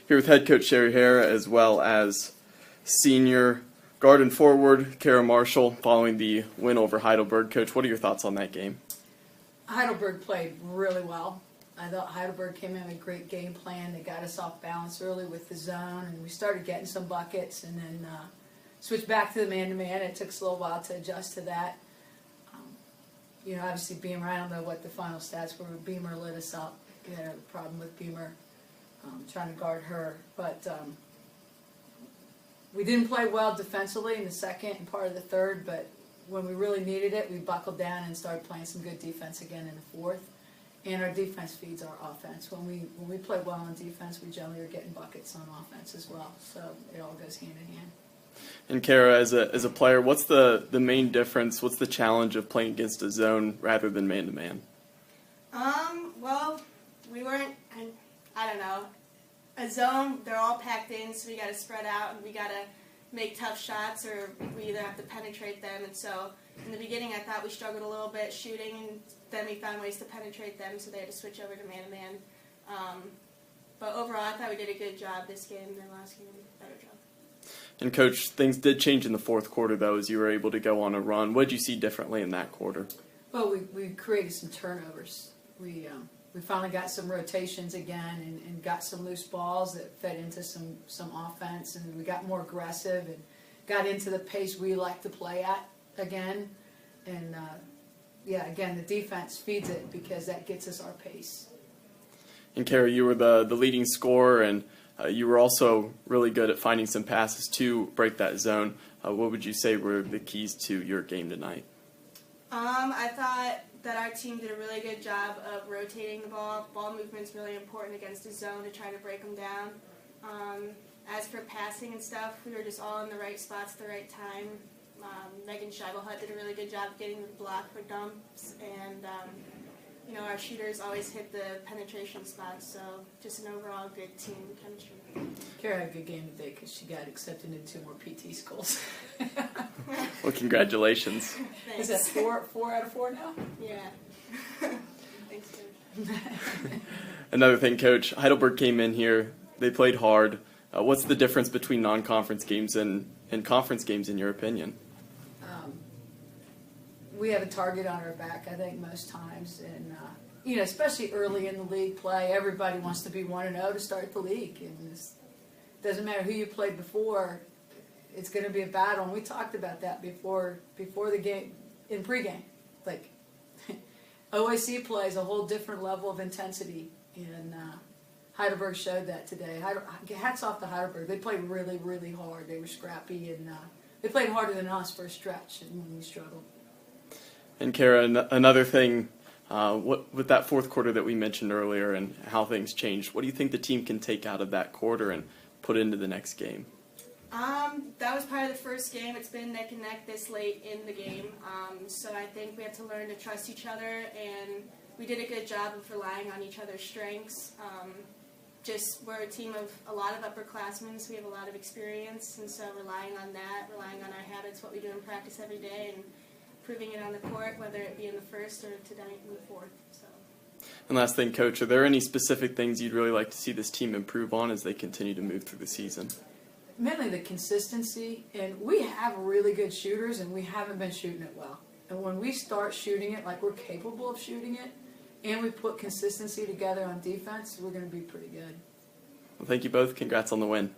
Here with head coach Cheri Harrer as well as senior guard and forward Kara Marshall following the win over Heidelberg. Coach, what are your thoughts on that game? Heidelberg played really well. I thought Heidelberg came in with a great game plan. They got us off balance early with the zone, and we started getting some buckets, and then switched back to the man-to-man. It took us a little while to adjust to that. Obviously Beamer, I don't know what the final stats were, but Beamer lit us up. We had a problem with Beamer trying to guard her. But we didn't play well defensively in the second and part of the third, but when we really needed it, we buckled down and started playing some good defense again in the fourth. And our defense feeds our offense. When we play well on defense, we generally are getting buckets on offense as well. So it all goes hand in hand. And Kara, as a player, what's the main difference? What's the challenge of playing against a zone rather than man-to-man? Well, we weren't, I don't know, a zone, they're all packed in, so we got to spread out and we got to make tough shots, or we either have to penetrate them. And so in the beginning I thought we struggled a little bit shooting, and then we found ways to penetrate them, so they had to switch over to man-to-man. But overall I thought we did a good job this game, and then last game we did a better job. And Coach, things did change in the fourth quarter though, as you were able to go on a run. What did you see differently in that quarter? Well, we created some turnovers. We finally got some rotations again and got some loose balls that fed into some offense, and we got more aggressive and got into the pace we like to play at again. And again, the defense feeds it because that gets us our pace. And Kara, you were the leading scorer, and you were also really good at finding some passes to break that zone. What would you say were the keys to your game tonight? I thought that our team did a really good job of rotating the ball. Ball movement's really important against a zone to try to break them down. As for passing and stuff, we were just all in the right spots at the right time. Megan Scheibelhut did a really good job getting the block for dumps, and our shooters always hit the penetration spots, so just an overall good team chemistry. Kara had a good game today because she got accepted into 2 more PT schools. Well, congratulations. Is that 4 out of 4 now? Yeah. Thanks, Coach. Another thing, Coach, Heidelberg came in here. They played hard. What's the difference between non-conference games and conference games, in your opinion? We have a target on our back, I think, most times. And, especially early in the league play, everybody wants to be 1-0 to start the league. And it doesn't matter who you played before, it's going to be a battle. And we talked about that before the game, in pregame. Like, OIC plays a whole different level of intensity, and Heidelberg showed that today. Hats off to Heidelberg. They played really, really hard. They were scrappy, and they played harder than us for a stretch, and when we struggled. And Kara, another thing, with that fourth quarter that we mentioned earlier and how things changed, what do you think the team can take out of that quarter and put into the next game? That was part of the first game. It's been neck and neck this late in the game, so I think we have to learn to trust each other, and we did a good job of relying on each other's strengths. We're a team of a lot of upperclassmen, so we have a lot of experience, and so relying on that, relying on our habits, what we do in practice every day, and proving it on the court, whether it be in the first or tonight in the fourth. So. And last thing, Coach, are there any specific things you'd really like to see this team improve on as they continue to move through the season? Mainly the consistency, and we have really good shooters, and we haven't been shooting it well. And when we start shooting it like we're capable of shooting it, and we put consistency together on defense, we're going to be pretty good. Well, thank you both. Congrats on the win.